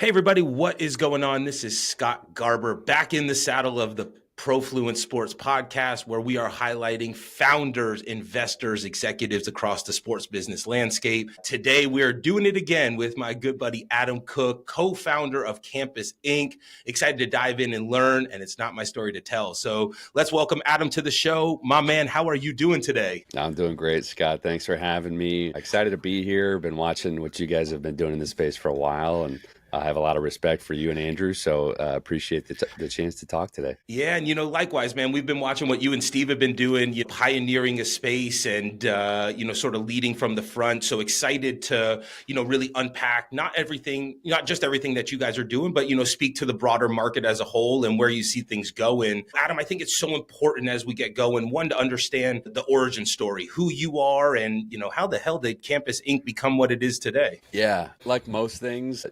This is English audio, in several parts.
Hey, everybody, what is going on? This is Scott Garber back in the saddle of the Profluence Sports podcast, where we are highlighting founders, investors, executives across the sports business landscape. Today, we are doing it again with my good buddy, Adam Cook, co-founder of Campus Inc. Excited to dive in and learn, and it's not my story to tell. So let's welcome Adam to the show. My man, how are you doing today? I'm doing great, Scott. Thanks for having me. Excited to be here. Been watching what you guys have been doing in this space for a while, and I have a lot of respect for you and Andrew, so appreciate the chance to talk today. Yeah, and likewise, man, we've been watching what you and Steve have been doing, pioneering a space and, sort of leading from the front. So excited to, really unpack not just everything that you guys are doing, but, speak to the broader market as a whole and where you see things going. Adam, I think it's so important as we get going, one, to understand the origin story, who you are and, how the hell did Campus Inc. become what it is today? Yeah, like most things,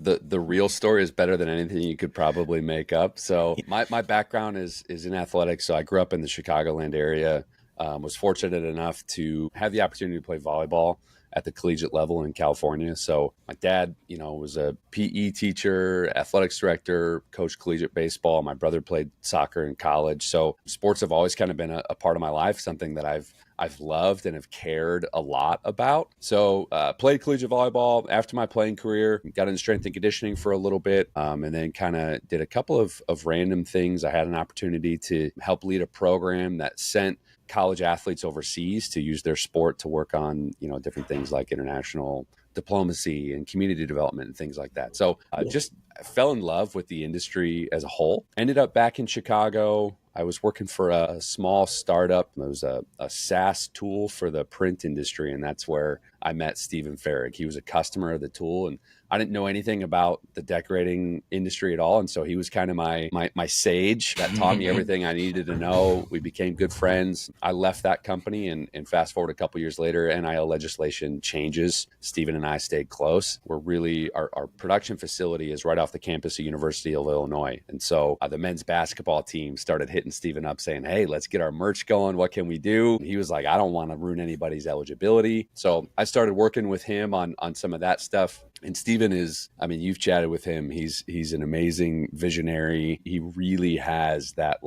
the real story is better than anything you could probably make up. So my background is in athletics. So I grew up in the Chicagoland area, was fortunate enough to have the opportunity to play volleyball at the collegiate level in California. So my dad, was a PE teacher, athletics director, coached collegiate baseball. My brother played soccer in college. So sports have always kind of been a part of my life, something that I've loved and have cared a lot about. So played collegiate volleyball after my playing career, got into strength and conditioning for a little bit, and then kind of did a couple of random things. I had an opportunity to help lead a program that sent college athletes overseas to use their sport to work on, different things like international diplomacy and community development and things like that. So just fell in love with the industry as a whole. Ended up back in Chicago. I was working for a small startup. It was a SaaS tool for the print industry, and that's where I met Stephen Farrig. He was a customer of the tool, and I didn't know anything about the decorating industry at all. And so he was kind of my sage that taught me everything I needed to know. We became good friends. I left that company, and fast forward a couple years later, NIL legislation changes. Stephen and I stayed close. We're really, our production facility is right off the campus of University of Illinois. And so the men's basketball team started hitting Stephen up saying, hey, let's get our merch going. What can we do? And he was like, I don't want to ruin anybody's eligibility. So I started working with him on some of that stuff. And Stephen is, you've chatted with him. He's an amazing visionary. He really has that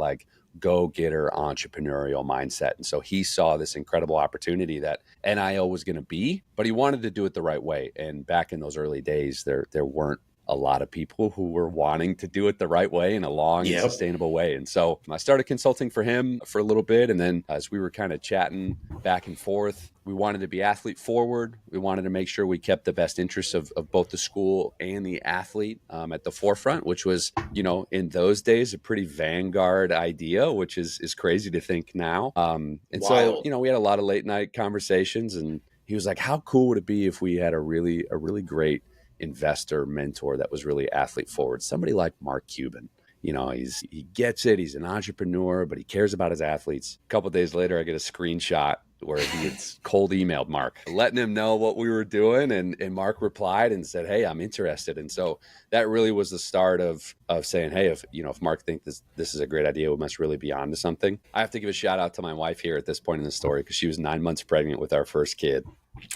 go-getter entrepreneurial mindset. And so he saw this incredible opportunity that NIL was going to be, but he wanted to do it the right way. And back in those early days, there weren't a lot of people who were wanting to do it the right way in a long and sustainable way. And so I started consulting for him for a little bit. And then as we were kind of chatting back and forth, we wanted to be athlete forward. We wanted to make sure we kept the best interests of both the school and the athlete at the forefront, which was, in those days, a pretty vanguard idea, which is crazy to think now. And Wild. So, we had a lot of late night conversations, and he was like, how cool would it be if we had a really great investor mentor that was really athlete forward, somebody like Mark Cuban. He gets it. He's an entrepreneur, but he cares about his athletes. A couple of days later, I get a screenshot where he had cold emailed Mark, letting him know what we were doing. And Mark replied and said, hey, I'm interested. And so that really was the start of saying, hey, if Mark thinks this is a great idea, we must really be on to something. I have to give a shout out to my wife here at this point in the story, because she was 9 months pregnant with our first kid.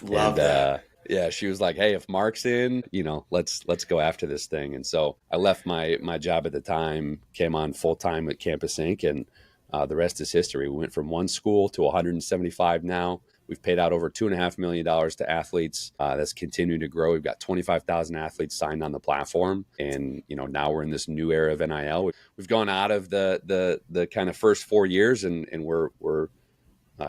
Love that. Yeah, she was like, hey, if Mark's in, let's go after this thing. And so I left my job at the time, came on full time at Campus Inc. And the rest is history. We went from one school to 175 now. We've paid out over $2.5 million to athletes. That's continuing to grow. We've got 25,000 athletes signed on the platform. And, now we're in this new era of NIL. We've gone out of the kind of first 4 years, and we're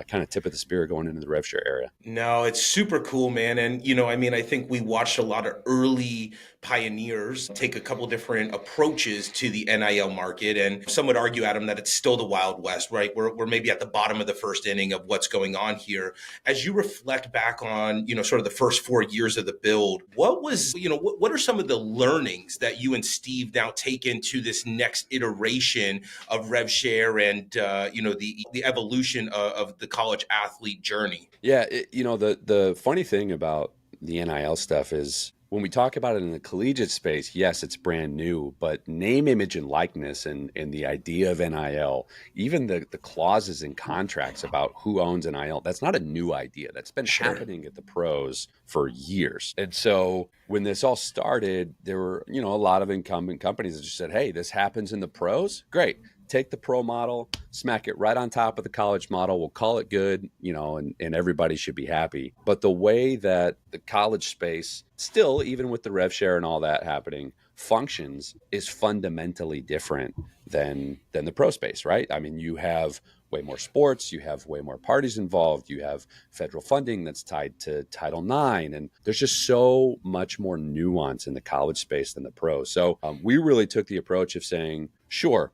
kind of tip of the spear going into the rev share area. No, it's super cool, man. And, I think we watched a lot of early pioneers take a couple different approaches to the NIL market. And some would argue, Adam, that it's still the Wild West, right? We're maybe at the bottom of the first inning of what's going on here. As you reflect back on, sort of the first 4 years of the build, what was, what are some of the learnings that you and Steve now take into this next iteration of rev share and, the evolution of the college athlete journey? Yeah. The funny thing about the NIL stuff is when we talk about it in the collegiate space, yes, it's brand new, but name, image, and likeness and the idea of NIL, even the clauses in contracts about who owns NIL, that's not a new idea. That's been Sure. happening at the pros for years. And so when this all started, there were, a lot of incumbent companies that just said, hey, this happens in the pros. Great. Take the pro model, smack it right on top of the college model. We'll call it good, and everybody should be happy. But the way that the college space still, even with the rev share and all that happening, functions is fundamentally different than the pro space, right? I mean, you have way more sports, you have way more parties involved, you have federal funding that's tied to Title IX, and there's just so much more nuance in the college space than the pro. So we really took the approach of saying, sure,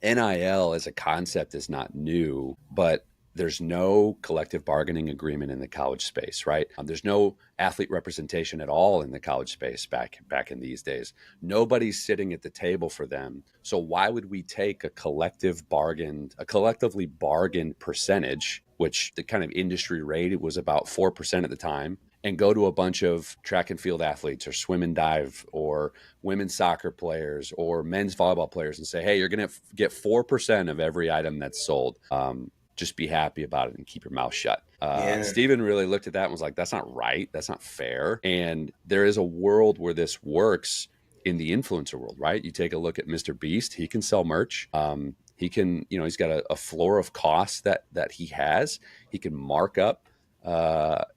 NIL as a concept is not new, but there's no collective bargaining agreement in the college space, right? There's no athlete representation at all in the college space back in these days. Nobody's sitting at the table for them. So why would we take a collectively bargained percentage, which the kind of industry rate was about 4% at the time, and go to a bunch of track and field athletes or swim and dive or women's soccer players or men's volleyball players and say, hey, you're going to get 4% of every item that's sold. Just be happy about it and keep your mouth shut. Yeah. Steven really looked at that and was like, that's not right. That's not fair. And there is a world where this works in the influencer world, right? You take a look at Mr. Beast. He can sell merch. He can, he's got a floor of costs that he has. He can mark up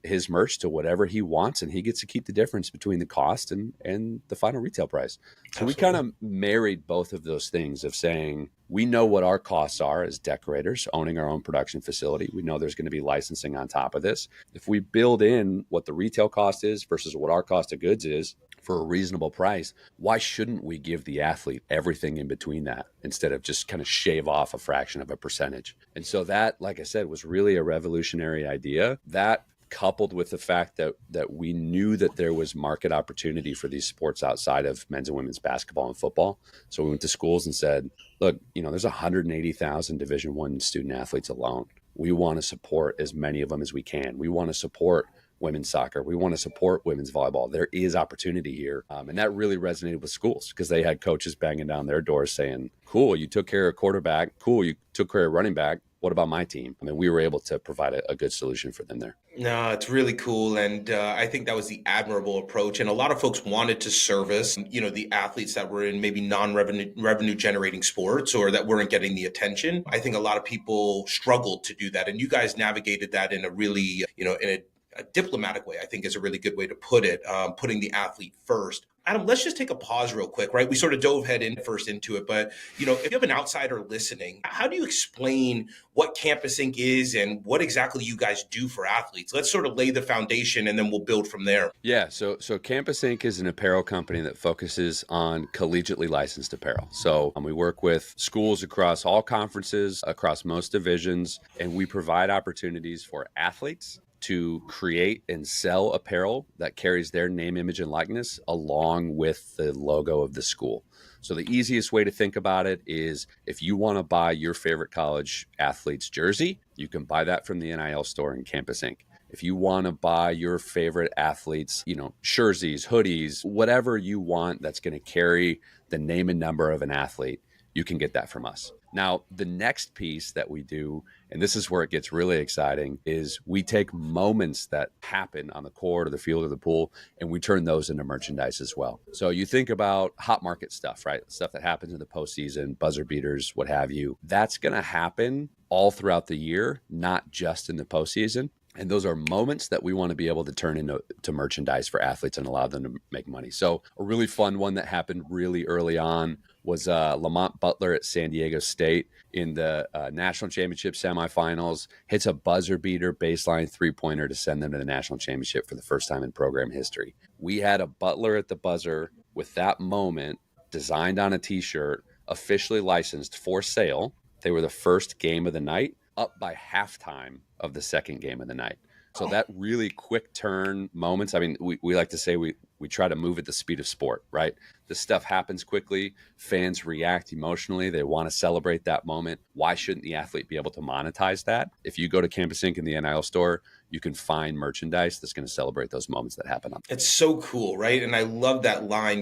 his merch to whatever he wants, and he gets to keep the difference between the cost and the final retail price. So Absolutely. we kind of married both of those things of saying, we know what our costs are as decorators owning our own production facility. We know there's going to be licensing on top of this. If we build in what the retail cost is versus what our cost of goods is for a reasonable price, why shouldn't we give the athlete everything in between that instead of just kind of shave off a fraction of a percentage? And so that, like I said, was really a revolutionary idea. That coupled with the fact that we knew that there was market opportunity for these sports outside of men's and women's basketball and football. So we went to schools and said, look, there's 180,000 Division I student athletes alone. We want to support as many of them as we can. We want to support women's soccer. We want to support women's volleyball. There is opportunity here. And that really resonated with schools because they had coaches banging down their doors saying, cool, you took care of quarterback. Cool, you took care of running back. What about my team? I mean, we were able to provide a good solution for them there. No, it's really cool. And I think that was the admirable approach. And a lot of folks wanted to service, the athletes that were in maybe non-revenue generating sports or that weren't getting the attention. I think a lot of people struggled to do that. And you guys navigated that in a really, in a diplomatic way, I think is a really good way to put it, putting the athlete first. Adam, let's just take a pause real quick, right? We sort of dove first into it, but if you have an outsider listening, how do you explain what Campus Inc. is and what exactly you guys do for athletes? Let's sort of lay the foundation and then we'll build from there. Yeah, so Campus Inc. is an apparel company that focuses on collegiately licensed apparel. So we work with schools across all conferences, across most divisions, and we provide opportunities for athletes to create and sell apparel that carries their name, image, and likeness along with the logo of the school. So the easiest way to think about it is if you want to buy your favorite college athlete's jersey, you can buy that from the NIL store in Campus Inc. If you want to buy your favorite athletes, jerseys, hoodies, whatever you want that's going to carry the name and number of an athlete, you can get that from us. Now, the next piece that we do, and this is where it gets really exciting, is we take moments that happen on the court or the field or the pool, and we turn those into merchandise as well. So you think about hot market stuff, right? Stuff that happens in the postseason, buzzer beaters, what have you. That's going to happen all throughout the year, not just in the postseason. And those are moments that we want to be able to turn into merchandise for athletes and allow them to make money. So a really fun one that happened really early on was Lamont Butler at San Diego State in the national championship semifinals, hits a buzzer beater baseline three-pointer to send them to the national championship for the first time in program history. We had a Butler at the buzzer with that moment designed on a t-shirt, officially licensed for sale. They were the first game of the night, up by halftime of the second game of the night. So that really quick turn moments. I mean, we like to say we we try to move at the speed of sport, right? This stuff happens quickly. Fans react emotionally. They want to celebrate that moment. Why shouldn't the athlete be able to monetize that? If you go to Campus Inc. in the NIL store, you can find merchandise that's going to celebrate those moments that happen. It's so cool, right? And I love that line,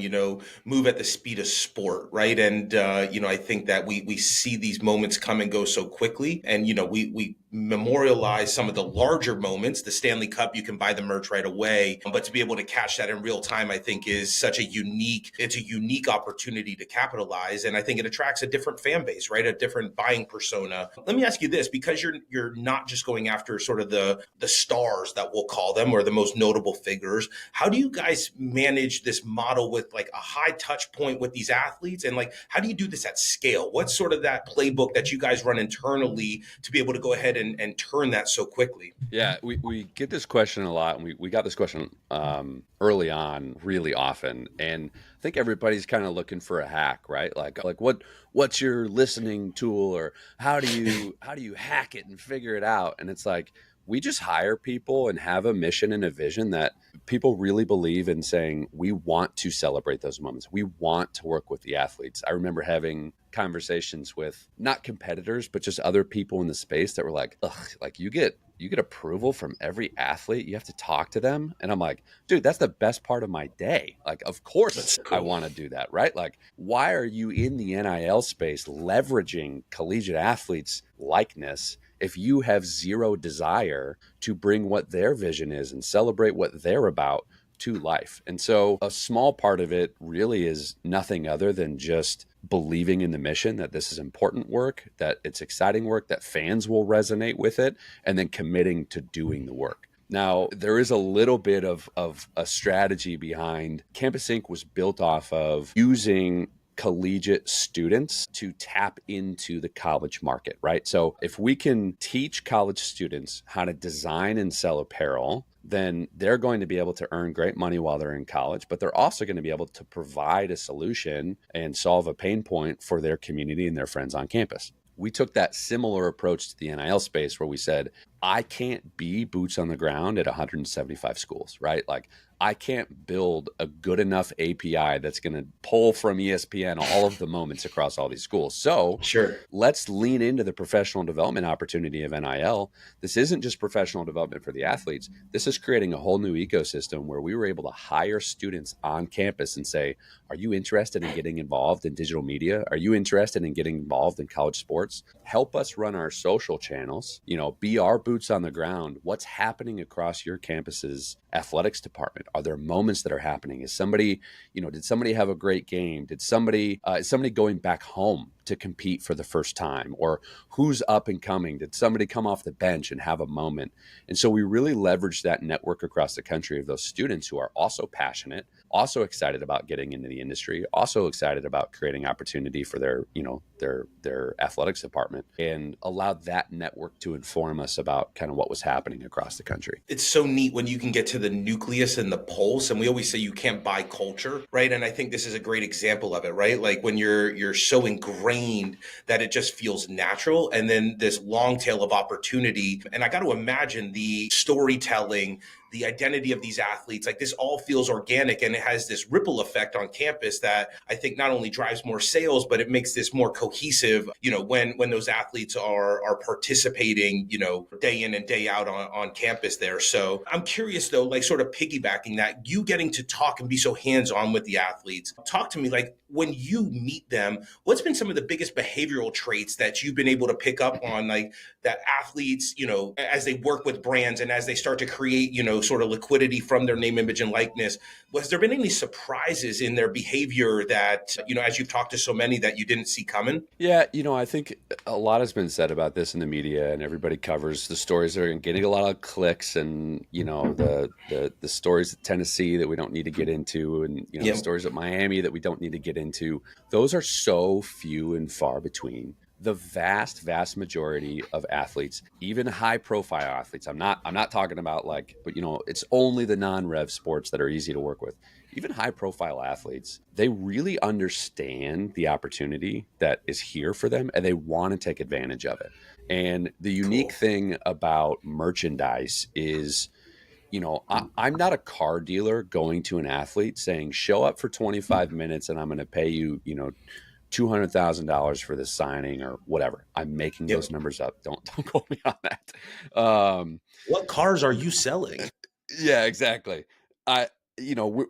move at the speed of sport, right? And, I think that we see these moments come and go so quickly. And, we memorialize some of the larger moments. The Stanley Cup, you can buy the merch right away. But to be able to catch that in real time, I think is such a unique opportunity to capitalize. And I think it attracts a different fan base, right? A different buying persona. Let me ask you this, because you're not just going after sort of the stars that we'll call them, or the most notable figures. How do you guys manage this model with like a high touch point with these athletes? And like, how do you do this at scale? What's sort of that playbook that you guys run internally to be able to go ahead and turn that so quickly? Yeah, we get this question a lot, and we got this question early on really often. And I think everybody's kind of looking for a hack, right? Like what's your listening tool, or how do you hack it and figure it out? And it's like, we just hire people and have a mission and a vision that people really believe in, saying, we want to celebrate those moments. We want to work with the athletes. I remember having conversations with not competitors, but just other people in the space that were like, ugh, like you get approval from every athlete. You have to talk to them. And I'm like, dude, that's the best part of my day. Like, of course I want to do that, right? Like, why are you in the NIL space leveraging collegiate athletes' likeness if you have zero desire to bring what their vision is and celebrate what they're about to life? And so a small part of it really is nothing other than just believing in the mission, that this is important work, that it's exciting work, that fans will resonate with it, and then committing to doing the work. Now, there is a little bit of a strategy behind. Campus Inc. was built off of using collegiate students to tap into the college market, right? So if we can teach college students how to design and sell apparel, then they're going to be able to earn great money while they're in college, but they're also going to be able to provide a solution and solve a pain point for their community and their friends on campus. We took that similar approach to the NIL space, where we said, I can't be boots on the ground at 175 schools, right? Like, I can't build a good enough API that's going to pull from ESPN all of the moments across all these schools. So Sure, let's lean into the professional development opportunity of NIL. This isn't just professional development for the athletes. This is creating a whole new ecosystem where we were able to hire students on campus and say, are you interested in getting involved in digital media? Are you interested in getting involved in college sports? Help us run our social channels, be our boots on the ground. What's happening across your campus's athletics department? Are there moments that are happening? Is somebody, did somebody have a great game? Is somebody going back home to compete for the first time? Or who's up and coming? Did somebody come off the bench and have a moment? And so we really leveraged that network across the country of those students who are also passionate, also excited about getting into the industry, also excited about creating opportunity for their athletics department, and allowed that network to inform us about kind of what was happening across the country. it's so neat when you can get to the nucleus and the pulse. And we always say you can't buy culture, right? And I think this is a great example of it, right? Like when you're so ingrained that it just feels natural, and then this long tail of opportunity. And I got to imagine the storytelling, the identity of these athletes, like this all feels organic, and it has this ripple effect on campus that I think not only drives more sales, but it makes this more cohesive, when those athletes are participating, day in and day out on campus there. So I'm curious though, like sort of piggybacking that, you getting to talk and be so hands-on with the athletes. Talk to me, like when you meet them, what's been some of the biggest behavioral traits that you've been able to pick up on, like that athletes, as they work with brands and as they start to create, sort of liquidity from their name, image, and likeness? Was there been any surprises in their behavior that, as you've talked to so many, that you didn't see coming? Yeah, I think a lot has been said about this in the media, and everybody covers the stories that are getting a lot of clicks, and the stories at Tennessee that we don't need to get into, and the stories at Miami that we don't need to get into. Those are so few and far between. The vast majority of athletes, even high profile athletes, I'm not talking about but it's only the non-rev sports that are easy to work with. Even high profile athletes, they really understand the opportunity that is here for them, and they want to take advantage of it. And the unique thing about merchandise is, I'm not a car dealer going to an athlete saying, show up for 25 minutes and I'm going to pay you, $200,000 for this signing or whatever. I'm making Yep. those numbers up. Don't quote me on that. What cars are you selling? Yeah, exactly. I,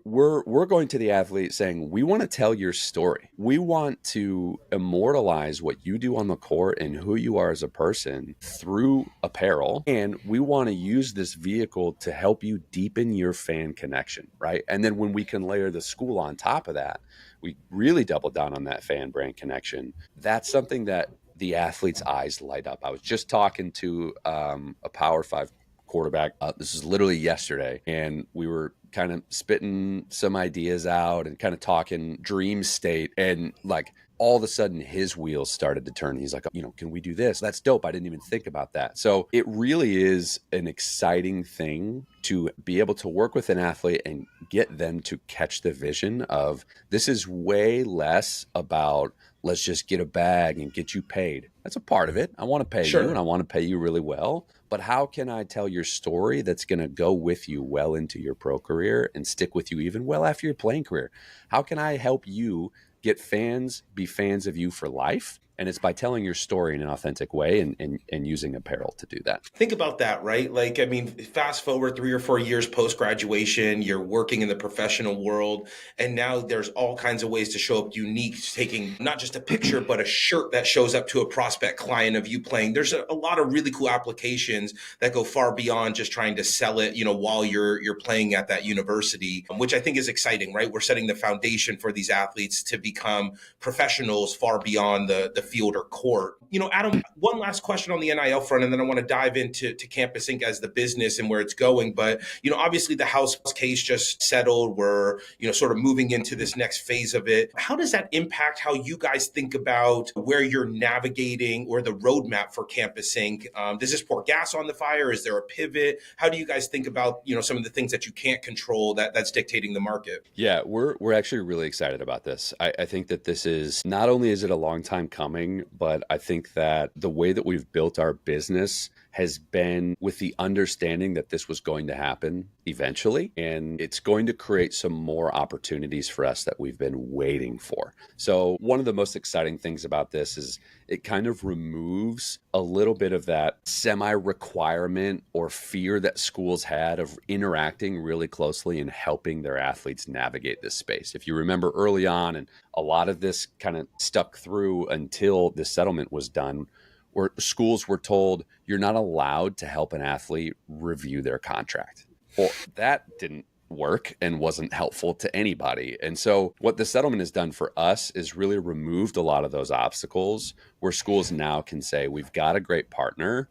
we're going to the athlete saying, we want to tell your story. We want to immortalize what you do on the court and who you are as a person through apparel. And we want to use this vehicle to help you deepen your fan connection, right? And then when we can layer the school on top of that, we really double down on that fan brand connection. That's something that the athlete's eyes light up. I was just talking to a Power 5 quarterback. This is literally yesterday, and we were kind of spitting some ideas out and kind of talking dream state, and like all of a sudden his wheels started to turn. He's like, can we do this? That's dope. I didn't even think about that. So it really is an exciting thing to be able to work with an athlete and get them to catch the vision of, this is way less about let's just get a bag and get you paid. That's a part of it. I want to pay you, and I want to pay you really well. But how can I tell your story that's going to go with you well into your pro career and stick with you even well after your playing career? How can I help you get fans, be fans of you for life? And it's by telling your story in an authentic way and using apparel to do that. Think about that, right? Like, I mean, fast forward 3 or 4 years post-graduation, you're working in the professional world, and now there's all kinds of ways to show up unique, taking not just a picture, but a shirt that shows up to a prospect client of you playing. There's a lot of really cool applications that go far beyond just trying to sell it, while you're playing at that university, which I think is exciting, right? We're setting the foundation for these athletes to become professionals far beyond the field or court. Adam, one last question on the NIL front, and then I want to dive into Campus Inc. as the business and where it's going. But, obviously the House case just settled. We're, sort of moving into this next phase of it. How does that impact how you guys think about where you're navigating or the roadmap for Campus Inc.? Does this pour gas on the fire? Is there a pivot? How do you guys think about, some of the things that you can't control that's dictating the market? Yeah, we're actually really excited about this. I think that this is, not only is it a long time coming, but I think that the way that we've built our business has been with the understanding that this was going to happen eventually, and it's going to create some more opportunities for us that we've been waiting for. So one of the most exciting things about this is it kind of removes a little bit of that semi-requirement or fear that schools had of interacting really closely and helping their athletes navigate this space. If you remember early on, and a lot of this kind of stuck through until the settlement was done, where schools were told, you're not allowed to help an athlete review their contract. Well, that didn't work and wasn't helpful to anybody. And so what the settlement has done for us is really removed a lot of those obstacles, where schools now can say, we've got a great partner.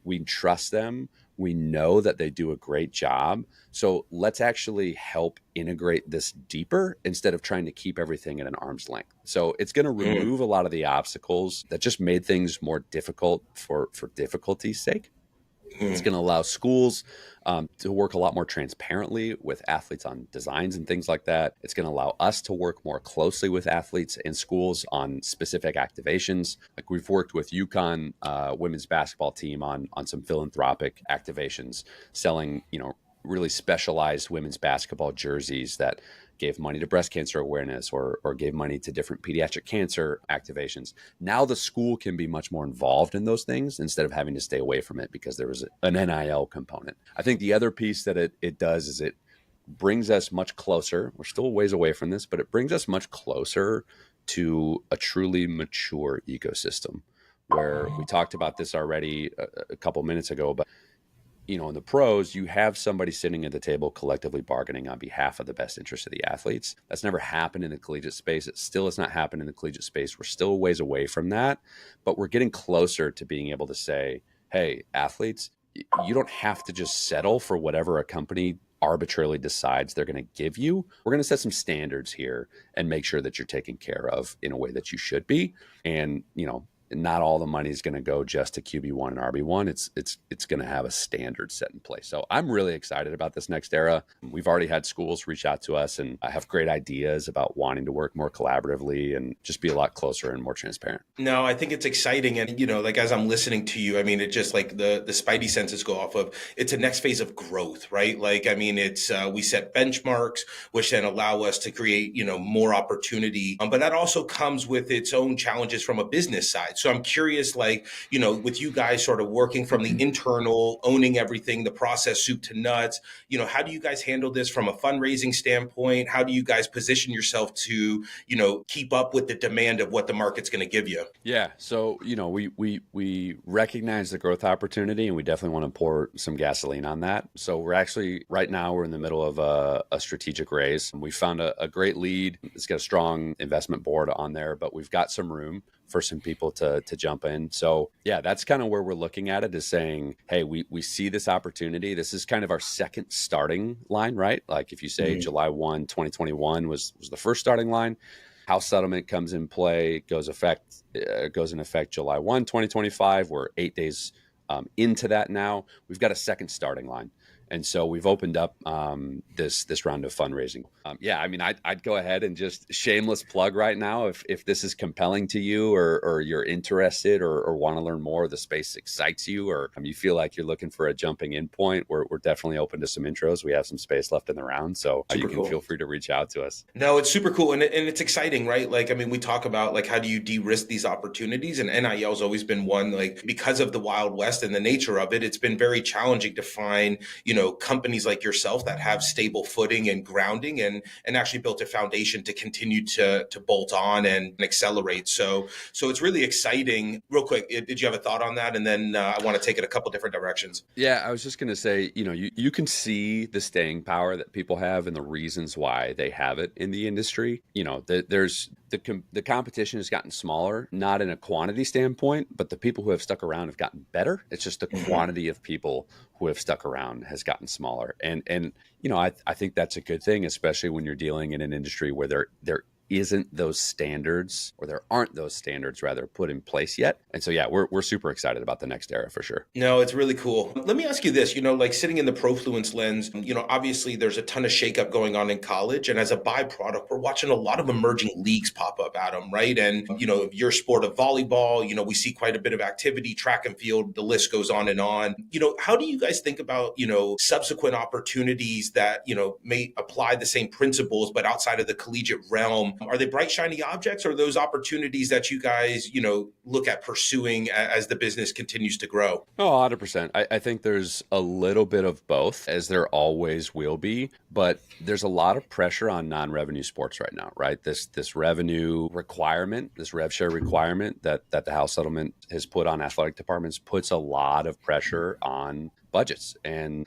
We trust them. We know that they do a great job. So let's actually help integrate this deeper instead of trying to keep everything at an arm's length. So it's going to remove a lot of the obstacles that just made things more difficult for difficulty's sake. It's going to allow schools to work a lot more transparently with athletes on designs and things like that. It's going to allow us to work more closely with athletes and schools on specific activations. Like we've worked with UConn women's basketball team on some philanthropic activations, selling, really specialized women's basketball jerseys that gave money to breast cancer awareness or gave money to different pediatric cancer activations. Now the school can be much more involved in those things instead of having to stay away from it because there was an NIL component. I think the other piece that it does is it brings us much closer. We're still a ways away from this, but it brings us much closer to a truly mature ecosystem, where we talked about this already a couple minutes ago, but in the pros, you have somebody sitting at the table collectively bargaining on behalf of the best interest of the athletes. That's never happened in the collegiate space. It still has not happened in the collegiate space. We're still a ways away from that, but we're getting closer to being able to say, hey, athletes, you don't have to just settle for whatever a company arbitrarily decides they're going to give you. We're going to set some standards here and make sure that you're taken care of in a way that you should be. And, not all the money is going to go just to QB1 and RB1. It's going to have a standard set in place. So I'm really excited about this next era. We've already had schools reach out to us and I have great ideas about wanting to work more collaboratively and just be a lot closer and more transparent. No, I think it's exciting. And, like as I'm listening to you, I mean, it just like the spidey senses go off of, it's a next phase of growth, right? Like, I mean, it's, we set benchmarks, which then allow us to create, more opportunity. But that also comes with its own challenges from a business side. So I'm curious, like, with you guys sort of working from the internal, owning everything, the process soup to nuts, how do you guys handle this from a fundraising standpoint? How do you guys position yourself to, keep up with the demand of what the market's going to give you? Yeah. So, we recognize the growth opportunity and we definitely want to pour some gasoline on that. So we're actually right now we're in the middle of a strategic raise. We found a great lead. It's got a strong investment board on there, but we've got some room for some people to jump in. So yeah, that's kind of where we're looking at it, is saying, hey, we see this opportunity. This is kind of our second starting line, right? Like if you say July 1, 2021 was the first starting line. House settlement comes in play, goes in effect July 1, 2025. We're 8 days into that now. We've got a second starting line. And so we've opened up this round of fundraising. Yeah, I mean, I'd go ahead and just shameless plug right now. If this is compelling to you or you're interested or want to learn more, the space excites you, or you feel like you're looking for a jumping in point, we're definitely open to some intros. We have some space left in the round. So you can feel free to reach out to us. No, it's super cool. And it's exciting, right? Like, I mean, we talk about like, how do you de-risk these opportunities? And NIL has always been one, like, because of the Wild West and the nature of it, it's been very challenging to find, companies like yourself that have stable footing and grounding and actually built a foundation to continue to bolt on and accelerate. So it's really exciting. Real quick, did you have a thought on that? And then I want to take it a couple different directions. Yeah, I was just going to say, you can see the staying power that people have and the reasons why they have it in the industry. There's the competition has gotten smaller, not in a quantity standpoint, but the people who have stuck around have gotten better. It's just the quantity of people who have stuck around has gotten smaller. And I think that's a good thing, especially when you're dealing in an industry where there isn't those standards, or there aren't those standards rather put in place yet. And so, yeah, we're super excited about the next era for sure. No, it's really cool. Let me ask you this, like sitting in the Profluence lens, obviously there's a ton of shakeup going on in college. And as a byproduct, we're watching a lot of emerging leagues pop up, Adam, right? And, your sport of volleyball, we see quite a bit of activity, track and field, the list goes on and on. How do you guys think about, subsequent opportunities that, may apply the same principles, but outside of the collegiate realm? Are they bright, shiny objects, or are those opportunities that you guys, look at pursuing as the business continues to grow? Oh, 100%. I think there's a little bit of both, as there always will be, but there's a lot of pressure on non-revenue sports right now, right? This revenue requirement, this rev share requirement that the House settlement has put on athletic departments puts a lot of pressure on budgets. And,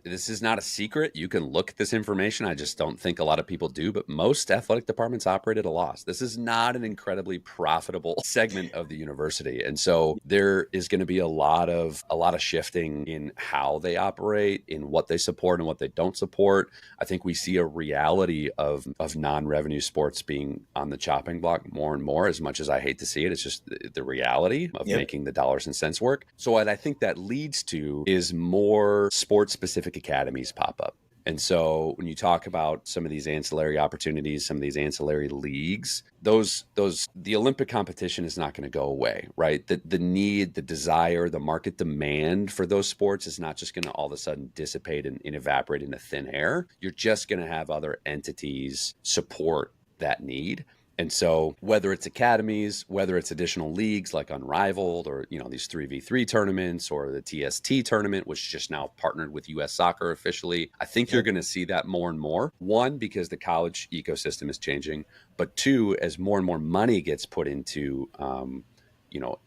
this is not a secret. You can look at this information. I just don't think a lot of people do, but most athletic departments operate at a loss. This is not an incredibly profitable segment of the university. And so there is going to be a lot of shifting in how they operate, in what they support and what they don't support. I think we see a reality of non-revenue sports being on the chopping block more and more. As much as I hate to see it, it's just the reality of making the dollars and cents work. So what I think that leads to is more sports-specific academies pop up. And so when you talk about some of these ancillary opportunities, some of these ancillary leagues, the Olympic competition is not going to go away, right? The need, the desire, the market demand for those sports is not just going to all of a sudden dissipate and evaporate into thin air. You're just going to have other entities support that need. And so whether it's academies, whether it's additional leagues like Unrivaled or, these 3v3 tournaments or the TST tournament, which just now partnered with US Soccer officially, I think you're going to see that more and more. One, because the college ecosystem is changing, but two, as more and more money gets put into,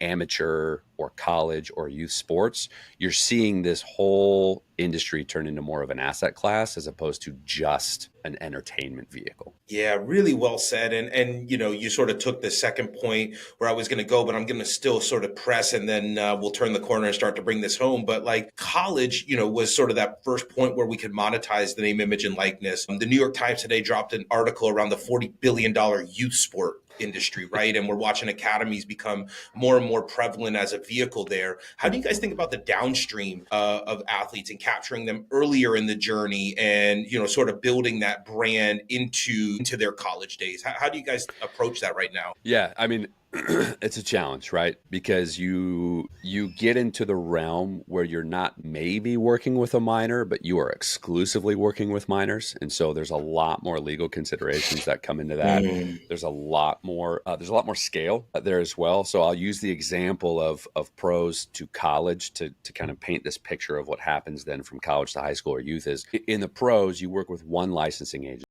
amateur or college or youth sports, you're seeing this whole industry turn into more of an asset class as opposed to just an entertainment vehicle. Yeah, really well said. And you sort of took the second point where I was going to go, but I'm going to still sort of press, and then we'll turn the corner and start to bring this home. But like college, was sort of that first point where we could monetize the name, image, and likeness. The New York Times today dropped an article around the $40 billion youth sport industry, right? And we're watching academies become more and more prevalent as a vehicle there. How do you guys think about the downstream of athletes and capturing them earlier in the journey and, sort of building that brand into their college days? How do you guys approach that right now? Yeah, I mean, it's a challenge, right? Because you get into the realm where you're not maybe working with a minor, but you are exclusively working with minors, and so there's a lot more legal considerations that come into that. There's a lot more scale there as well. So I'll use the example of pros to college to kind of paint this picture of what happens then from college to high school or youth. Is in the pros, you work with one licensing agency.